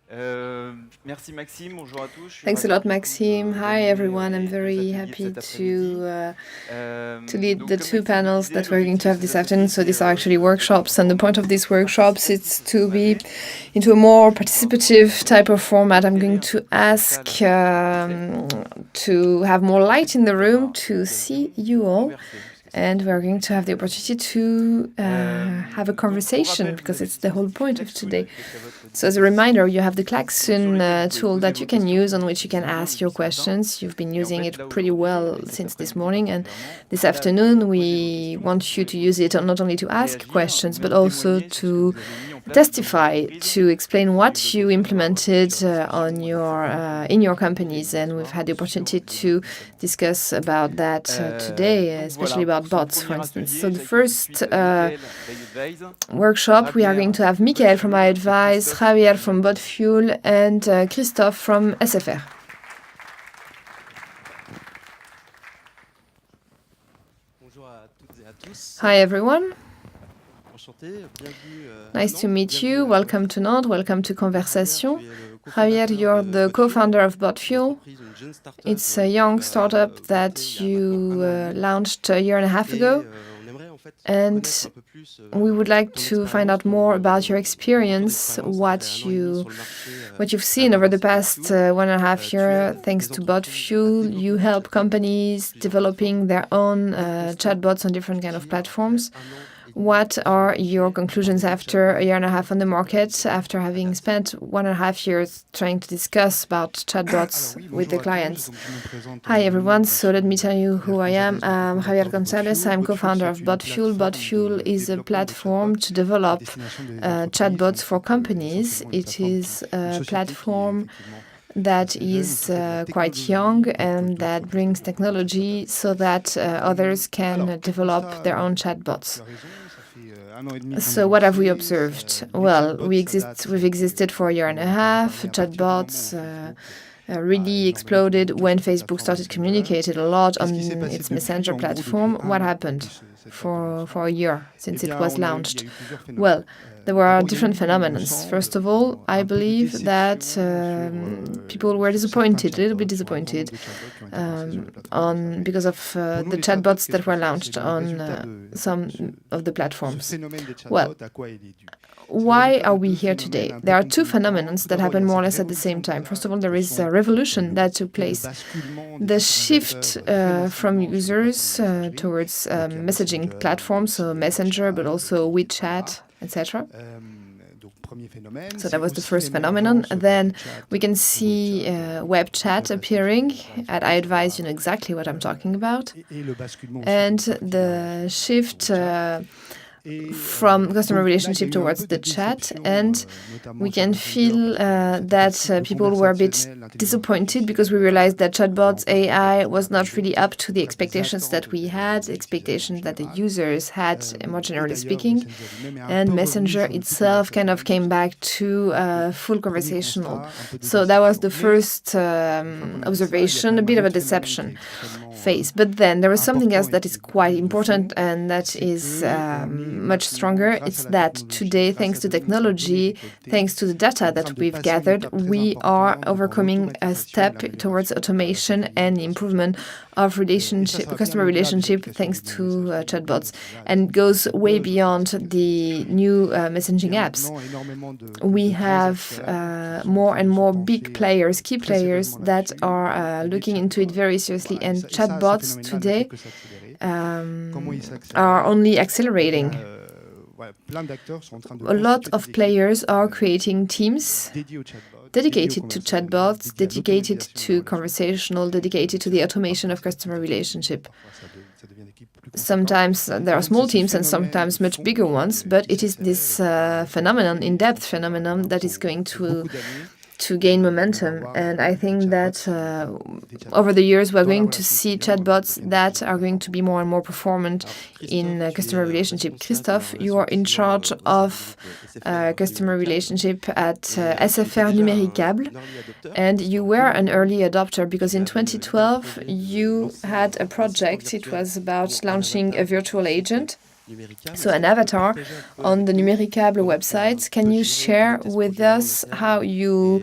Merci Maxime, bonjour à tous. Thanks a lot, Maxime. Hi, everyone. I'm very happy to lead the two panels that we're going to have this afternoon. So these are actually workshops, and the point of these workshops is to be into a more participative type of format. I'm going to ask to have more light in the room to see you all. And we're going to have the opportunity to have a conversation, because it's the whole point of today. So as a reminder, you have the Klaxon tool that you can use, on which you can ask your questions. You've been using it pretty well since this morning, and this afternoon we want you to use it not only to ask questions, but also to testify, to explain what you implemented in your companies. And we've had the opportunity to discuss about that today, especially about bots, for instance. So the first workshop, we are going to have Michael from iAdvize, Javier from BotFuel, and Christophe from SFR. Hi, everyone. Nice to meet you. Welcome to Nantes. Welcome to Conversation. Javier, you're the co-founder of BotFuel. It's a young startup that you launched a year and a half ago. And we would like to find out more about your experience, what you've seen over the past 1.5 years. Thanks to BotFuel, you help companies developing their own chatbots on different kind of platforms. What are your conclusions after a year and a half on the market, after having spent 1.5 years trying to discuss about chatbots with the clients? Hi, everyone. So let me tell you who I am. I'm Javier Gonzalez. I'm co-founder of BotFuel. BotFuel is a platform to develop chatbots for companies. It is a platform that is quite young and that brings technology so that others can develop their own chatbots. So what have we observed? Well, we've existed for a year and a half. Chatbots really exploded when Facebook started communicating a lot on its messenger platform. What happened for a year since it was launched? Well, there were different phenomena. First of all, I believe that people were disappointed, a little bit disappointed, because of the chatbots that were launched on some of the platforms. Well, why are we here today? There are two phenomena that happen more or less at the same time. First of all, there is a revolution that took place. The shift from users towards messaging platforms, so Messenger, but also WeChat, etc. So that was the first phenomenon. Then we can see web chat appearing. At iAdvize, you know exactly what I'm talking about. And the shift from customer relationship towards the chat, and we can feel that people were a bit disappointed because we realized that chatbots AI was not really up to the expectations that we had, expectations that the users had, more generally speaking, and Messenger itself kind of came back to full conversational. So that was the first observation, a bit of a deception phase. But then there was something else that is quite important and that is much stronger. It's that today, thanks to technology, thanks to the data that we've gathered, we are overcoming a step towards automation and improvement of customer relationship, thanks to chatbots, and goes way beyond the new messaging apps. We have more and more big players, key players, that are looking into it very seriously, and chatbots today are only accelerating. A lot of players are creating teams dedicated to chatbots, dedicated to conversational, dedicated to the automation of customer relationship. Sometimes there are small teams and sometimes much bigger ones, but it is this phenomenon, in-depth phenomenon, that is going to gain momentum. And I think that over the years we're going to see chatbots that are going to be more and more performant in customer relationship. Christophe, you are in charge of customer relationship at SFR Numéricable, and you were an early adopter because in 2012 you had a project. It was about launching a virtual agent. So an avatar on the Numericable website. Can you share with us how you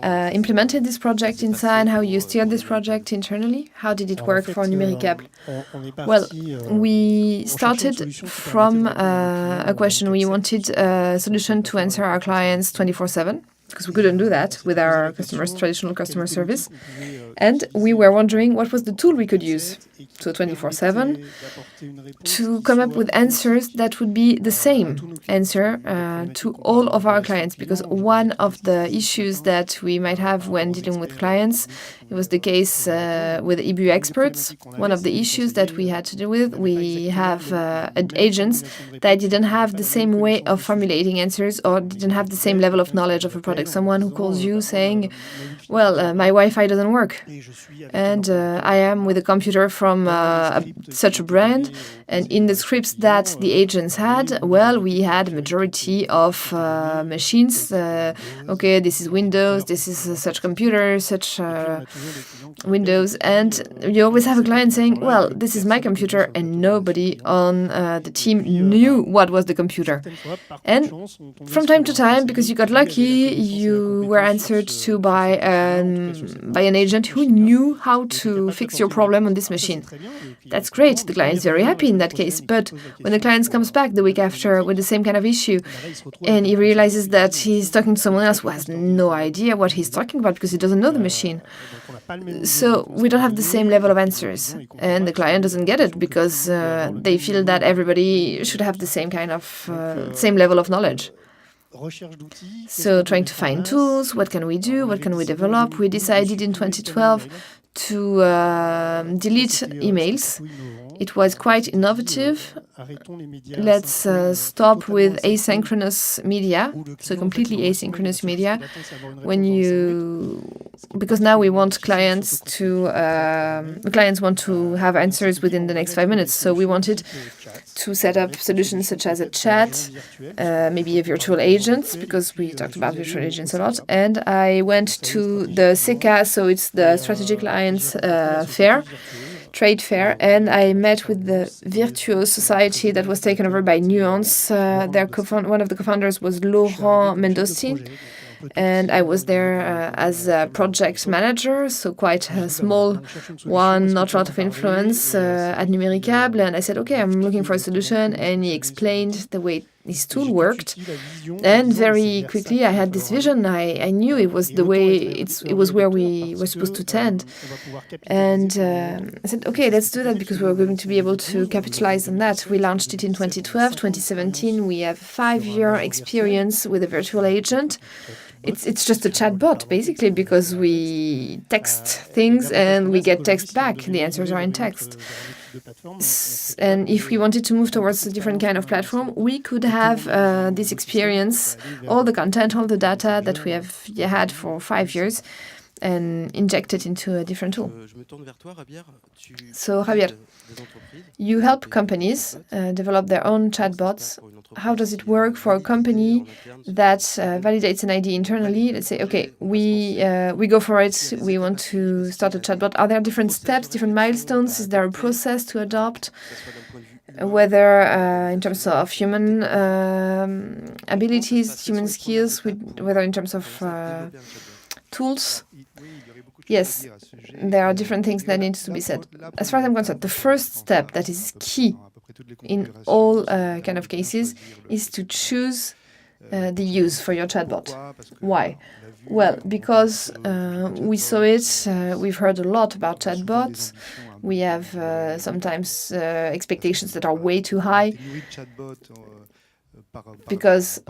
implemented this project inside, how you steered this project internally? How did it work for Numericable? Well, we started from a question. We wanted a solution to answer our clients 24/7. Because we couldn't do that with our customers, traditional customer service. And we were wondering what was the tool we could use, so 24/7, to come up with answers that would be the same answer to all of our clients. Because one of the issues that we might have when dealing with clients, it was the case with EBU experts. One of the issues that we had to deal with, we have agents that didn't have the same way of formulating answers or didn't have the same level of knowledge of a product. Someone who calls you saying, well, my Wi-Fi doesn't work, and I am with a computer from such a brand, and in the scripts that the agents had, well, we had a majority of machines. Okay, this is Windows, this is such computer, such Windows, and you always have a client saying, well, this is my computer, and nobody on the team knew what was the computer. And from time to time, because you got lucky, you were answered to by an agent who knew how to fix your problem on this machine. That's great. The client is very happy in that case. But when the client comes back the week after with the same kind of issue, and he realizes that he's talking to someone else who has no idea what he's talking about because he doesn't know the machine. So we don't have the same level of answers, and the client doesn't get it because they feel that everybody should have the same kind of same level of knowledge. So trying to find tools, what can we do, what can we develop? We decided in 2012 to delete emails. It was quite innovative. Let's stop with asynchronous media, so completely asynchronous media. Because now we want clients want to have answers within the next 5 minutes. So we wanted to set up solutions such as a chat, maybe a virtual agent, because we talked about virtual agents a lot. And I went to the SECA, so it's the Strategic Alliance trade fair, and I met with the Virtuos Society that was taken over by Nuance. One of the co-founders was Laurent Mendossi, and I was there as a project manager, so quite a small one, not a lot of influence at Numericable. And I said, okay, I'm looking for a solution, and he explained the way this tool worked. And very quickly, I had this vision. I knew it was the way it was where we were supposed to tend. And I said, okay, let's do that because we were going to be able to capitalize on that. We launched it in 2012, 2017. We have 5-year experience with a virtual agent. It's just a chatbot, basically, because we text things and we get text back. The answers are in text. And if we wanted to move towards a different kind of platform, we could have this experience, all the content, all the data that we have had for 5 years, and inject it into a different tool. So, Javier, you help companies develop their own chatbots. How does it work for a company that validates an idea internally? Let's say, okay, we go for it. We want to start a chatbot. Are there different steps, different milestones? Is there a process to adopt? Whether in terms of human abilities, human skills, whether in terms of tools? Yes, there are different things that need to be said. As far as I'm concerned, the first step that is key in all kind of cases is to choose the use for your chatbot. Why? Well, because we saw it, we've heard a lot about chatbots. We have sometimes expectations that are way too high. Because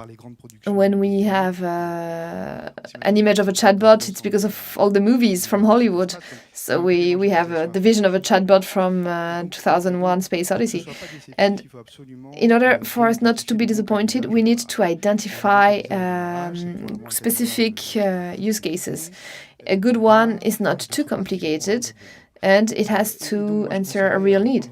when we have an image of a chatbot, it's because of all the movies from Hollywood. So we have the vision of a chatbot from 2001 Space Odyssey. And in order for us not to be disappointed, we need to identify specific use cases. A good one is not too complicated, and it has to answer a real need.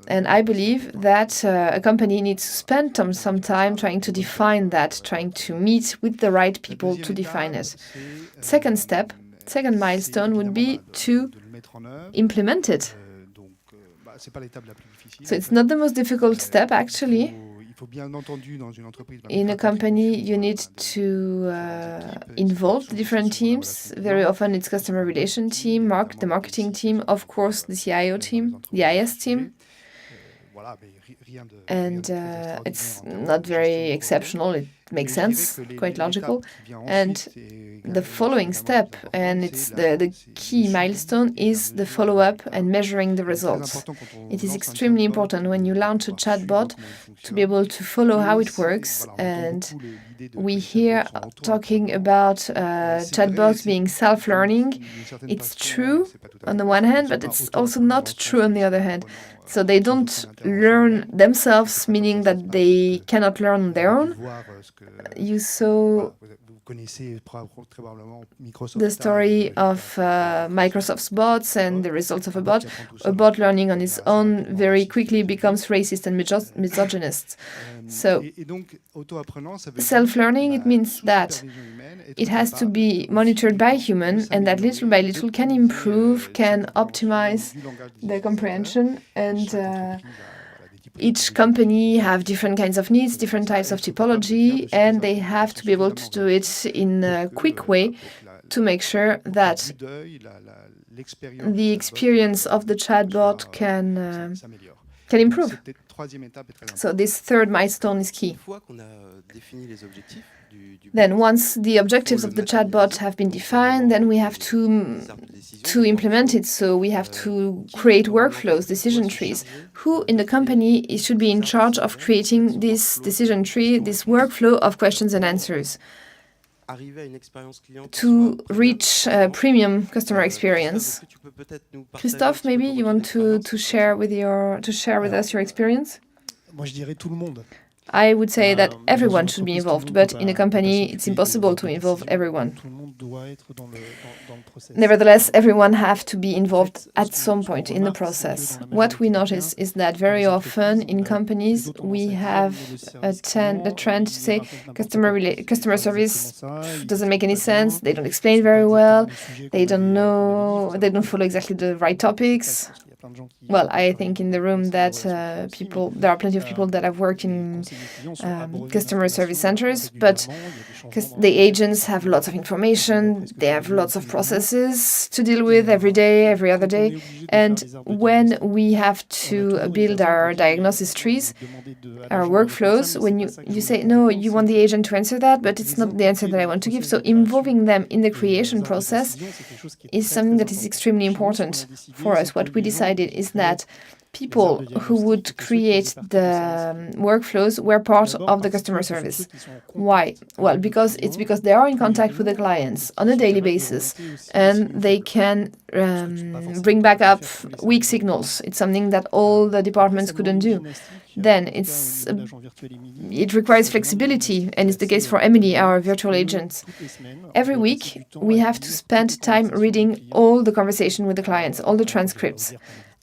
And I believe that a company needs to spend some time trying to define that, trying to meet with the right people to define it. Second step, second milestone would be to implement it. So it's not the most difficult step, actually. In a company, you need to involve the different teams. Very often it's customer relation team, the marketing team, of course, the CIO team, the IS team. And it's not very exceptional. It makes sense, quite logical. And the following step, and it's the key milestone, is the follow-up and measuring the results. It is extremely important when you launch a chatbot to be able to follow how it works. And we hear talking about chatbots being self-learning. It's true on the one hand, but it's also not true on the other hand. So they don't learn themselves, meaning that they cannot learn on their own. You saw the story of Microsoft's bots and the results of a bot. A bot learning on its own very quickly becomes racist and misogynist. So self-learning, it means that it has to be monitored by human, and that little by little can improve, can optimize the comprehension. And each company have different kinds of needs, different types of typology, and they have to be able to do it in a quick way to make sure that the experience of the chatbot can improve. So this third milestone is key. Then once the objectives of the chatbot have been defined, then we have to implement it. So we have to create workflows, decision trees. Who in the company should be in charge of creating this decision tree, this workflow of questions and answers to reach premium customer experience? Christophe, maybe you want to share with us your experience? I would say that everyone should be involved, but in a company, it's impossible to involve everyone. Nevertheless, everyone has to be involved at some point in the process. What we notice is that very often in companies, we have a trend to say customer service doesn't make any sense, they don't explain very well, they don't follow exactly the right topics. Well, I think in the room that there are plenty of people that have worked in customer service centers, but the agents have lots of information, they have lots of processes to deal with every day, every other day. And when we have to build our diagnosis trees, our workflows, when you say, no, you want the agent to answer that, but it's not the answer that I want to give. So involving them in the creation process is something that is extremely important for us. What we decided is that people who would create the workflows were part of the customer service. Why? Well, because they are in contact with the clients on a daily basis, and they can bring back up weak signals. It's something that all the departments couldn't do. Then it requires flexibility, and it's the case for Emily, our virtual agent. Every week, we have to spend time reading all the conversation with the clients, all the transcripts.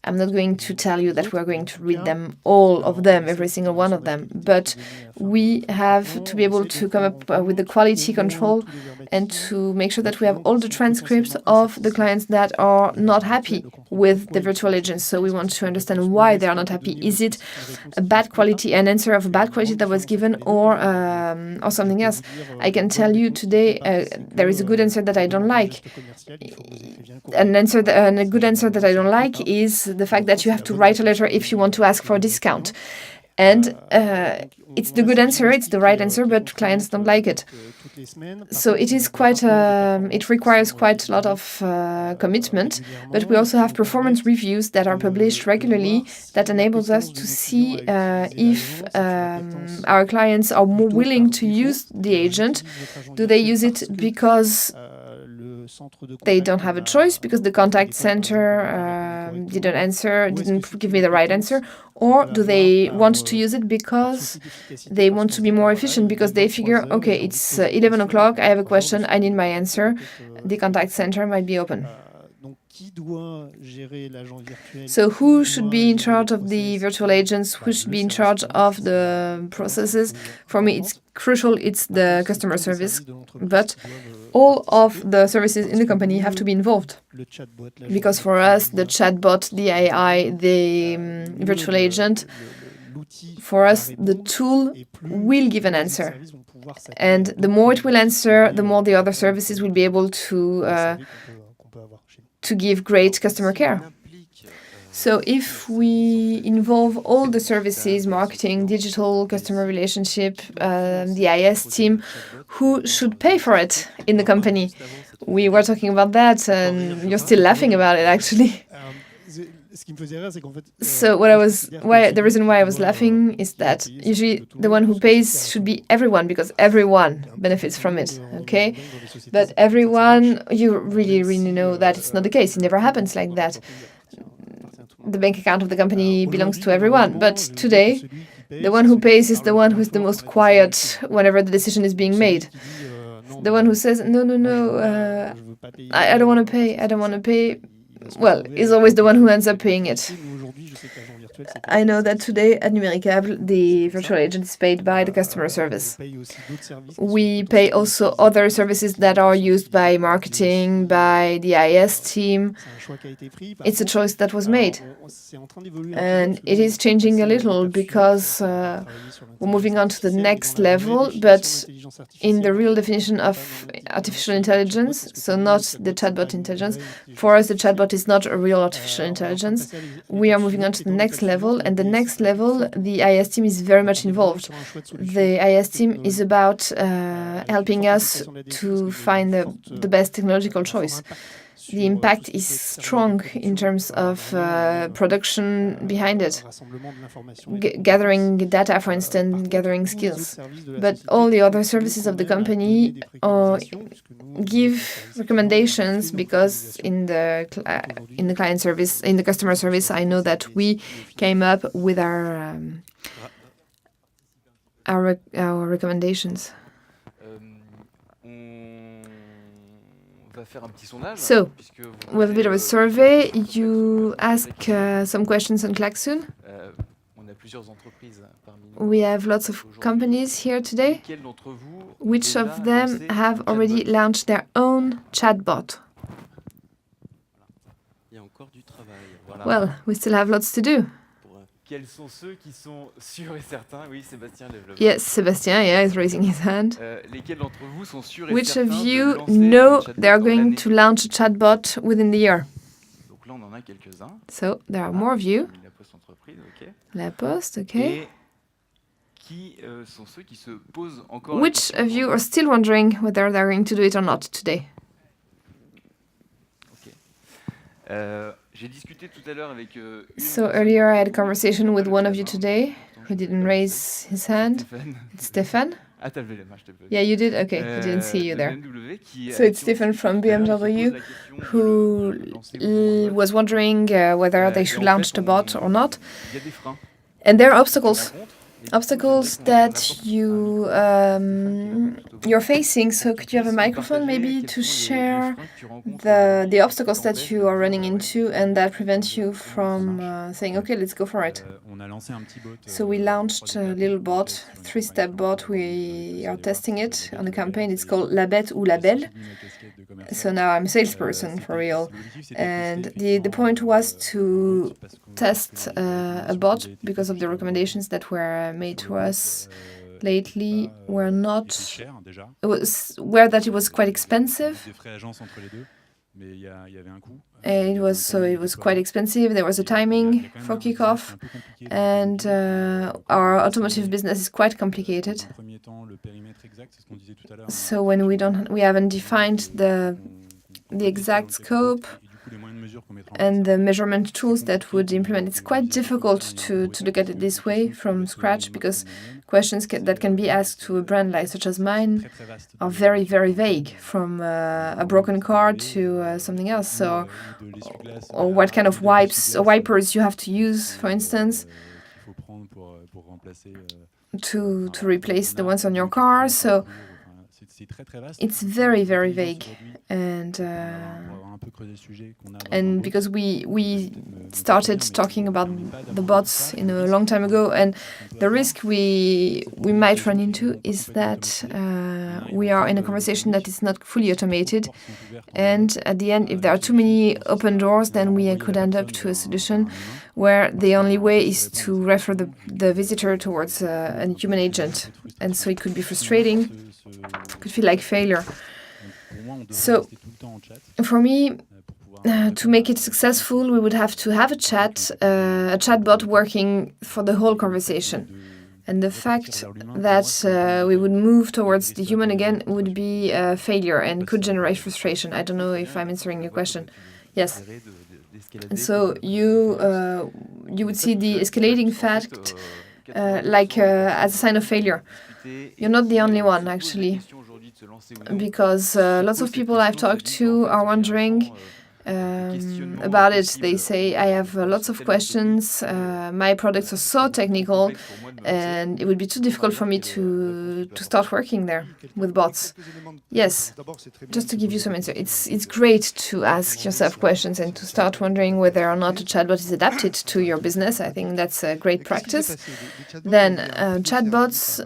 I'm not going to tell you that we're going to read them, all of them, every single one of them, but we have to be able to come up with the quality control and to make sure that we have all the transcripts of the clients that are not happy with the virtual agents. So we want to understand why they are not happy. Is it an answer of a bad quality that was given, or something else? I can tell you today there is a good answer that I don't like. A good answer that I don't like is the fact that you have to write a letter if you want to ask for a discount. And it's the good answer, it's the right answer, but clients don't like it. So it is it requires quite a lot of commitment, but we also have performance reviews that are published regularly that enables us to see if our clients are more willing to use the agent. Do they use it because they don't have a choice, because the contact center didn't give me the right answer, or do they want to use it because they want to be more efficient, because they figure, okay, it's 11 o'clock, I have a question, I need my answer, the contact center might be open. So who should be in charge of the virtual agents? Who should be in charge of the processes? For me, it's crucial, it's the customer service, but all of the services in the company have to be involved. Because for us, the chatbot, the AI, the virtual agent, for us, the tool will give an answer. And the more it will answer, the more the other services will be able to give great customer care. So if we involve all the services, marketing, digital, customer relationship, the IS team, who should pay for it in the company? We were talking about that, and you're still laughing about it, actually. So the reason why I was laughing is that usually the one who pays should be everyone, because everyone benefits from it, okay? But everyone, you really know that it's not the case. It never happens like that. The bank account of the company belongs to everyone. But today, the one who pays is the one who is the most quiet whenever the decision is being made. The one who says, no, I don't want to pay, well, is always the one who ends up paying it. I know that today at Numericable, the virtual agent is paid by the customer service. We pay also other services that are used by marketing, by the IS team. It's a choice that was made. And it is changing a little because we're moving on to the next level, but in the real definition of artificial intelligence, so not the chatbot intelligence. For us, the chatbot is not a real artificial intelligence. We are moving on to the next level, and the next level, the IS team is very much involved. The IS team is about helping us to find the best technological choice. The impact is strong in terms of production behind it. Gathering data, for instance, gathering skills. But all the other services of the company give recommendations, because in the client service, in the customer service, I know that we came up with our recommendations. So, with a bit of a survey, you ask some questions on Klaxoon. We have lots of companies here today. Which of them have already launched their own chatbot? Well, we still have lots to do. Quels sont ceux qui sont sûrs et certains? Oui, Sébastien lève le main. Yes, Sébastien, is raising his hand. Lesquels d'entre vous sont sûrs et Which certains of you de lancer know un chatbot they are dans going l'année? to launch a chatbot within the year? Donc là, on en a quelques-uns. So, there are more of you. La Poste Entreprise, ok. La Poste, okay. Et qui sont ceux qui se posent encore Which of you are still wondering whether they're going to do it or not today? Ok. J'ai discuté tout à l'heure avec So earlier I had a conversation with one of you today who didn't raise his hand. It's Stéphane. Ah, t'as levé la main, je t'ai pas vu. Yeah, you did? Okay, I didn't see you there. BMW, qui, So it's Stéphane from BMW who was wondering whether they should launch the bot or not. Il y a des freins. And there are obstacles. Obstacles that you're facing. So could you have a microphone maybe to share the obstacles that you are running into and that prevent you from saying, okay, let's go for it? So we launched a little bot, 3-step bot. We are testing it on a campaign. It's called La Bête ou La Belle. So now I'm a salesperson for real. And the point was to test a bot because of the recommendations that were made to us lately were not that it was quite expensive. It was quite expensive. There was a timing for kickoff, and our automotive business is quite complicated. So when we haven't defined the exact scope and the measurement tools that would implement, it's quite difficult to look at it this way from scratch, because questions that can be asked to a brand like such as mine are very, very vague, from a broken car to something else. So, or what kind of wipers you have to use, for instance, to replace the ones on your car. So it's very, very vague, and And because we started talking about the bots a long time ago, and the risk we might run into is that we are in a conversation that is not fully automated, and at the end, if there are too many open doors, then we could end up to a solution where the only way is to refer the visitor towards a human agent, and so it could be frustrating, could feel like failure. So for me, to make it successful, we would have to have a chatbot working for the whole conversation. And the fact that we would move towards the human again would be a failure and could generate frustration. I don't know if I'm answering your question. Yes. And so you would see the escalating fact as a sign of failure. You're not the only one, actually, because lots of people I've talked to are wondering about it. They say, I have lots of questions, my products are so technical, and it would be too difficult for me to start working there with bots. Yes, just to give you some answer, it's great to ask yourself questions and to start wondering whether or not a chatbot is adapted to your business. I think that's a great practice. Then chatbots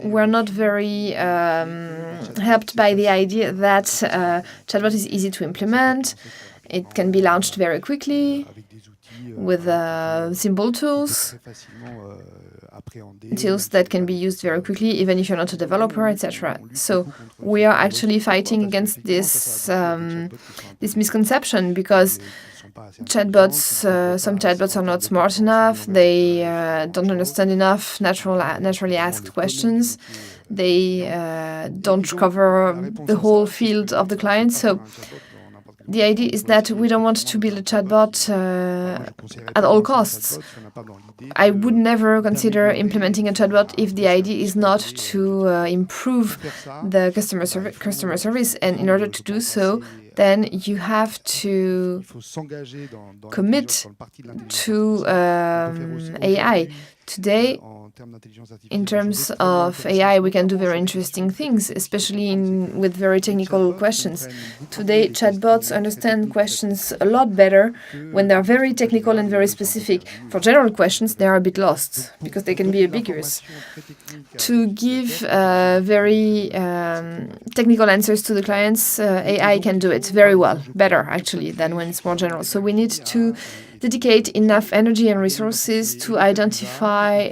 were not very helped by the idea that chatbot is easy to implement. It can be launched very quickly with simple tools that can be used very quickly, even if you're not a developer, etc. So we are actually fighting against this misconception, because some chatbots are not smart enough. They don't understand enough naturally asked questions. They don't cover the whole field of the client. So the idea is that we don't want to build a chatbot at all costs. I would never consider implementing a chatbot if the idea is not to improve the customer service. And in order to do so, then you have to commit to AI. Today, in terms of AI, we can do very interesting things, especially with very technical questions. Today, chatbots understand questions a lot better when they're very technical and very specific. For general questions, they are a bit lost because they can be ambiguous. To give very technical answers to the clients, AI can do it very well, better actually than when it's more general. So we need to dedicate enough energy and resources to identify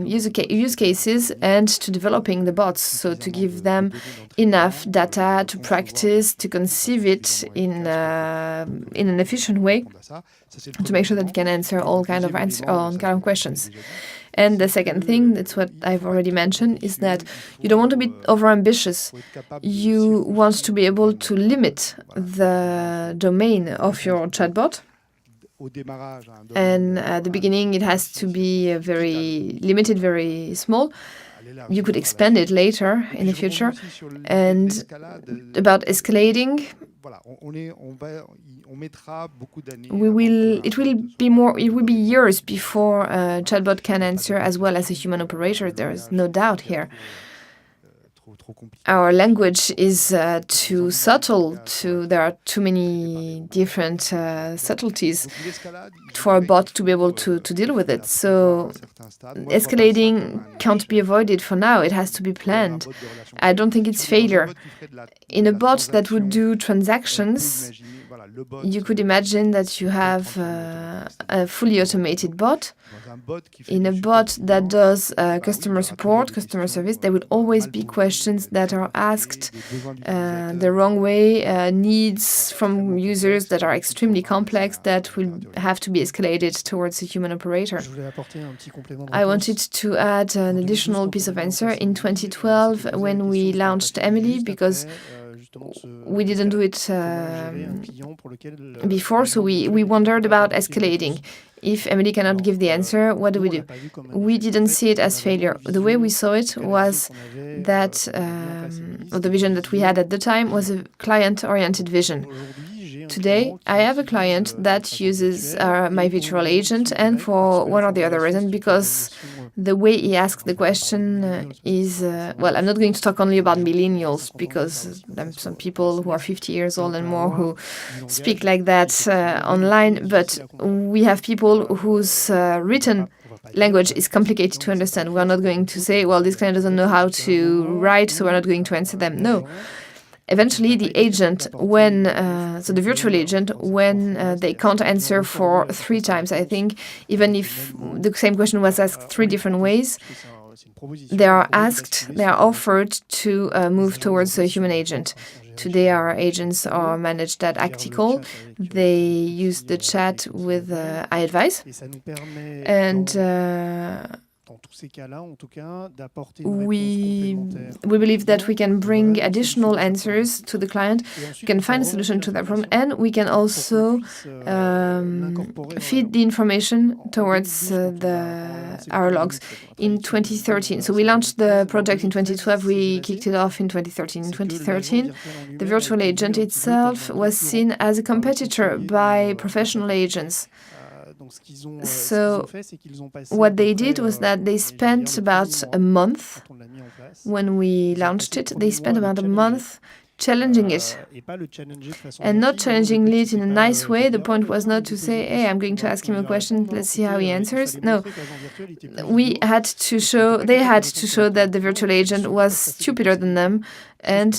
use cases and to developing the bots, so to give them enough data to practice, to conceive it in an efficient way, to make sure that it can answer all kind of questions. And the second thing, that's what I've already mentioned, is that you don't want to be overambitious. You want to be able to limit the domain of your chatbot. And at the beginning, it has to be very limited, very small. You could expand it later in the future. And about escalating, it will be years before a chatbot can answer as well as a human operator. There is no doubt here. Our language is too subtle. There are too many different subtleties for a bot to be able to deal with it. So escalating can't be avoided for now. It has to be planned. I don't think it's failure. In a bot that would do transactions, you could imagine that you have a fully automated bot. In a bot that does customer support, customer service, there will always be questions that are asked the wrong way, needs from users that are extremely complex that will have to be escalated towards a human operator. I wanted to add an additional piece of answer. In 2012, when we launched Emily, because we didn't do it before, so we wondered about escalating. If Emily cannot give the answer, what do? We didn't see it as failure. The way we saw it was that, or the vision that we had at the time was a client-oriented vision. Today, I have a client that uses my virtual agent, and for one or the other reason, because the way he asks the question is, well, I'm not going to talk only about millennials, because there are some people who are 50 years old and more who speak like that online, but we have people whose written language is complicated to understand. We're not going to say, well, this client doesn't know how to write, so we're not going to answer them. No. Eventually, the agent, so the virtual agent, when they can't answer for 3 times, I think, even if the same question was asked 3 different ways, they are offered to move towards a human agent. Today, our agents are managed at Actical. They use the chat with iAdvize. And we believe that we can bring additional answers to the client, we can find a solution to that problem, and we can also feed the information towards our logs in 2013. So we launched the project in 2012, we kicked it off in 2013. In 2013, the virtual agent itself was seen as a competitor by professional agents. So what they did was that they spent about a month, when we launched it, they spent about a month challenging it. And not challenging it in a nice way. The point was not to say, hey, I'm going to ask him a question, let's see how he answers. No. They had to show that the virtual agent was stupider than them, and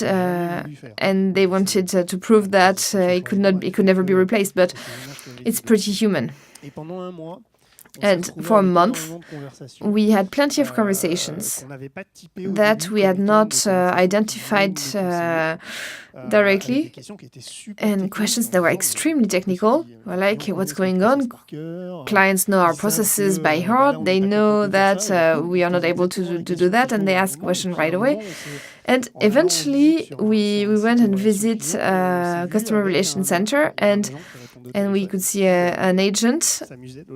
they wanted to prove that it could never be replaced, but it's pretty human. And for a month, we had plenty of conversations that we had not identified directly, and questions that were extremely technical, were like, what's going on? Clients know our processes by heart. They know that we are not able to do that, and they ask questions right away. And eventually, we went and visit Customer Relations Center, and we could see an agent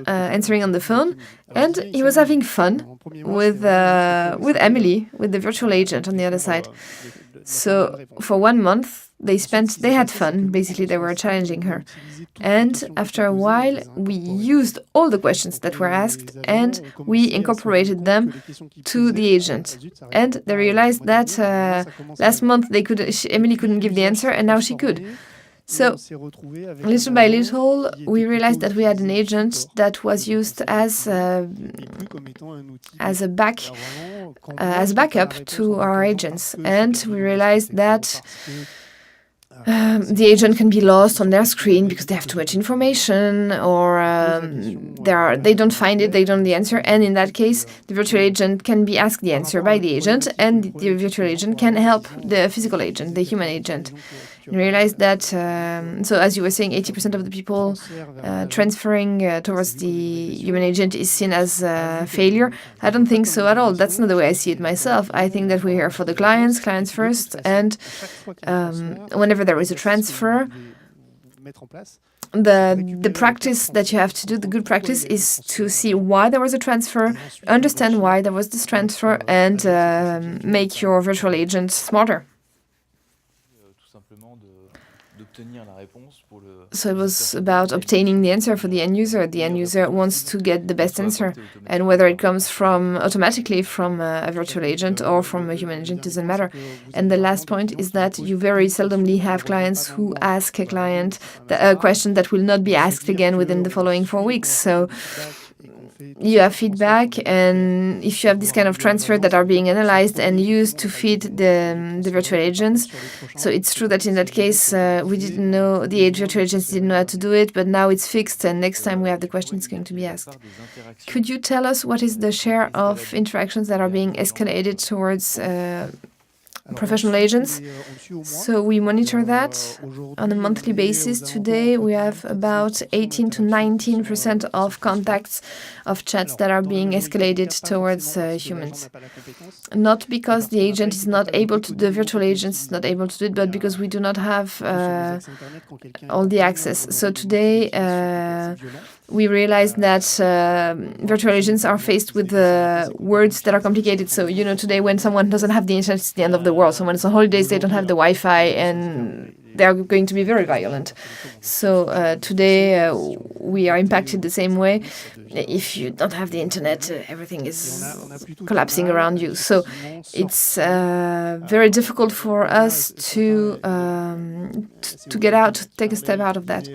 answering on the phone, and he was having fun with Emily, with the virtual agent on the other side. So for 1 month, they had fun. Basically, they were challenging her. And after a while, we used all the questions that were asked, and we incorporated them to the agent. And they realized that last month Emily couldn't give the answer, and now she could. So, little by little, we realized that we had an agent that was used as a backup to our agents, and we realized that the agent can be lost on their screen because they have too much information, or they don't find it, they don't know the answer, and in that case, the virtual agent can be asked the answer by the agent, and the virtual agent can help the physical agent, the human agent. You realize that, so as you were saying, 80% of the people transferring towards the human agent is seen as a failure. I don't think so at all. That's not the way I see it myself. I think that we're here for the clients first, and whenever there is a transfer, the practice that you have to do, the good practice, is to see why there was a transfer, understand why there was this transfer, and make your virtual agent smarter. So it was about obtaining the answer for the end user. The end user wants to get the best answer, and whether it comes automatically from a virtual agent or from a human agent doesn't matter. And the last point is that you very seldomly have clients who ask a question that will not be asked again within the following 4 weeks. So you have feedback, and if you have this kind of transfer that are being analyzed and used to feed the virtual agents, so it's true that in that case we didn't know, the virtual agents didn't know how to do it, but now it's fixed, and next time we have the question, it's going to be asked. Could you tell us what is the share of interactions that are being escalated towards professional agents? So we monitor that on a monthly basis. Today we have about 18 to 19% of contacts of chats that are being escalated towards humans. Not because the agent is not able to, the virtual agent is not able to do it, but because we do not have all the access. So today we realized that virtual agents are faced with words that are complicated. So, today when someone doesn't have the internet, it's the end of the world. Someone is on holidays, they don't have the Wi-Fi, and they are going to be very violent. So today we are impacted the same way. If you don't have the internet, everything is collapsing around you. So it's very difficult for us to get out, to take a step out of that.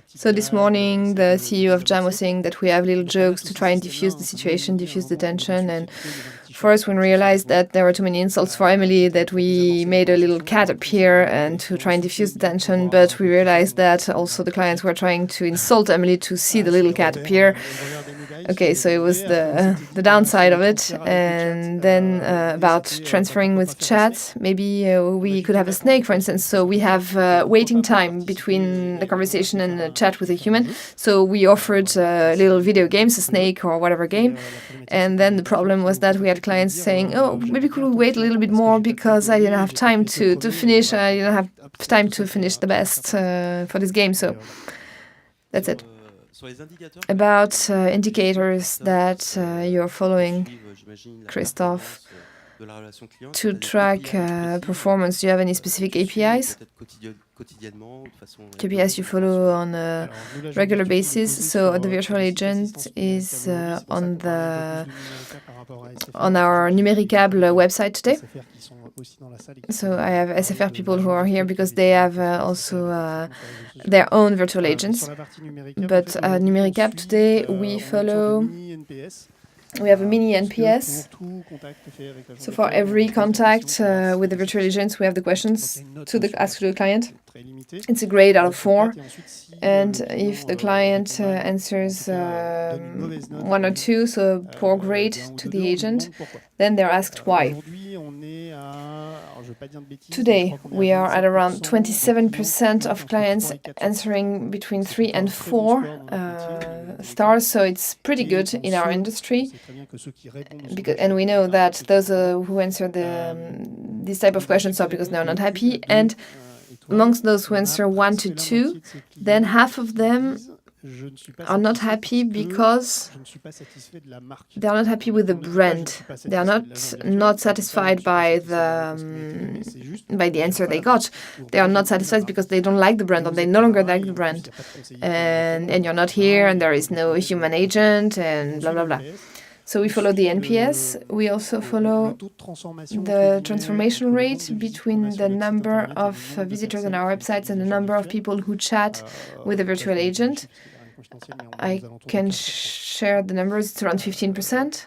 So this morning, the CEO of Jam was saying that we have little jokes to try and diffuse the situation, diffuse the tension. And for us, when we realized that there were too many insults for Emily, that we made a little cat appear and to try and diffuse the tension. But we realized that also the clients were trying to insult Emily to see the little cat appear. Okay, so it was the downside of it. And then about transferring with chat, maybe we could have a snake, for instance. So we have waiting time between the conversation and the chat with a human. So we offered little video games, a snake or whatever game. And then the problem was that we had clients saying, oh, maybe could we wait a little bit more because I didn't have time to finish. I didn't have time to finish the best for this game. So that's it. About indicators that you're following, Christophe, to track performance, do you have any specific APIs? KPIs you follow on a regular basis. So the virtual agent is on our Numéricable website today. So I have SFR people who are here because they have also their own virtual agents. But Numéricable today we follow. We have a mini NPS. So for every contact with the virtual agents, we have the questions to ask to the client. It's a grade out of 4. And if the client answers 1 or 2, so poor grade to the agent, then they're asked why. Today, we are at around 27% of clients answering between 3 and 4 stars, so it's pretty good in our industry. And we know that those who answer this type of questions are because they're not happy. And amongst those who answer 1 to 2, then half of them are not happy because they are not happy with the brand. They are not satisfied by the answer they got. They are not satisfied because they don't like the brand or they no longer like the brand. And you're not here and there is no human agent and blah, blah, blah. So we follow the NPS. We also follow the transformation rate between the number of visitors on our websites and the number of people who chat with a virtual agent. I can share the numbers. It's around 15%.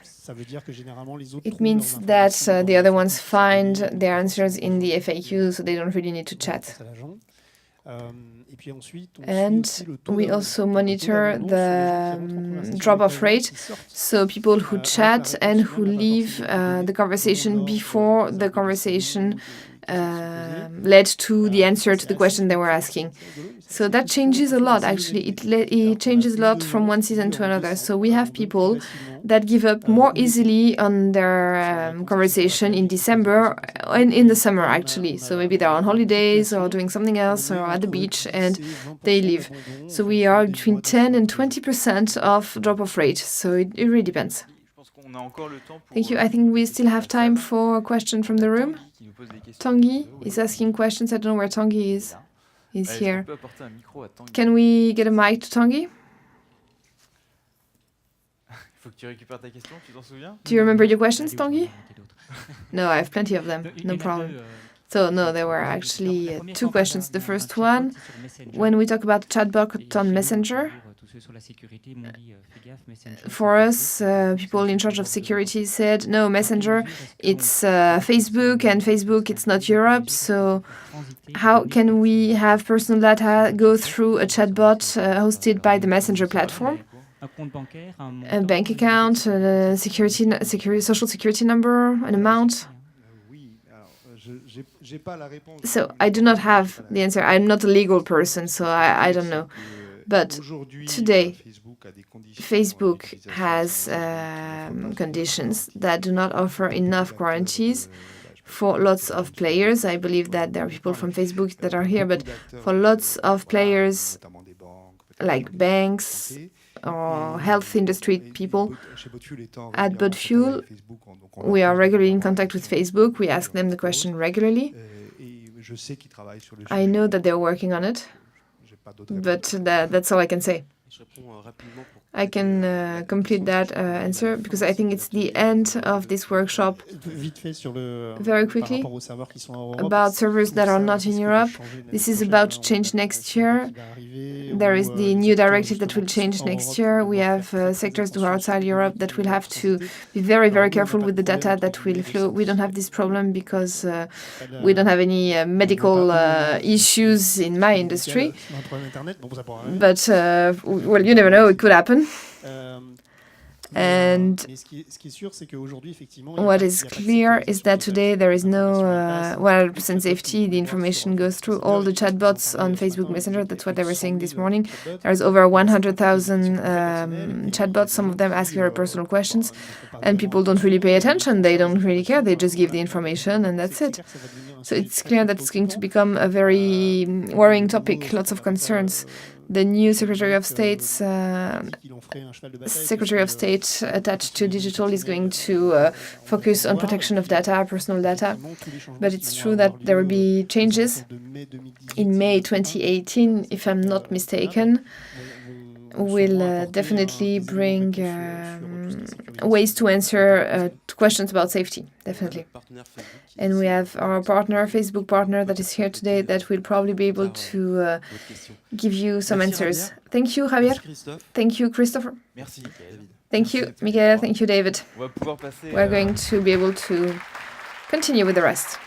It means that the other ones find their answers in the FAQ, so they don't really need to chat. And we also monitor the drop-off rate, so people who chat and who leave the conversation before the conversation led to the answer to the question they were asking. So that changes a lot, actually. It changes a lot from one season to another. So we have people that give up more easily on their conversation in December and in the summer, actually. So maybe they're on holidays or doing something else or at the beach and they leave. So we are between 10 and 20% of drop-off rate. So it really depends. Thank you. I think we still have time for a question from the room. Tanguy is asking questions. I don't know where Tanguy is. He's here. Can we get a mic to Tanguy? Do you remember your questions, Tanguy? No, I have plenty of them. No problem. So, no, there were actually 2 questions. The first one, when we talk about chatbot on Messenger, for us, people in charge of security said, no, Messenger, it's Facebook, and Facebook, it's not Europe. So how can we have personal data go through a chatbot hosted by the Messenger platform? A bank account, a social security number, an amount? So I do not have the answer. I'm not a legal person, so I don't know. But today, Facebook has conditions that do not offer enough guarantees for lots of players. I believe that there are people from Facebook that are here, but for lots of players, like banks or health industry people, at BotFuel, we are regularly in contact with Facebook. We ask them the question regularly. I know that they're working on it, but that's all I can say. I can complete that answer because I think it's the end of this workshop. Very quickly, about servers that are not in Europe. This is about to change next year. There is the new directive that will change next year. We have sectors that are outside Europe that will have to be very, very careful with the data that will flow. We don't have this problem because we don't have any medical issues in my industry. But, well, you never know, it could happen. And what is clear is that today there is no 100% safety. The information goes through all the chatbots on Facebook Messenger. That's what they were saying this morning. There's over 100,000 chatbots. Some of them ask very personal questions, and people don't really pay attention. They don't really care. They just give the information, and that's it. So it's clear that it's going to become a very worrying topic. Lots of concerns. The new Secretary of State attached to digital is going to focus on protection of data, personal data. But it's true that there will be changes in May 2018, if I'm not mistaken. Will definitely bring ways to answer to questions about safety, definitely. And we have our partner, Facebook partner, that is here today that will probably be able to give you some answers. Thank you, Javier. Thank you, Christopher. Thank you, Miguel. Thank you, David. We're going to be able to continue with the rest.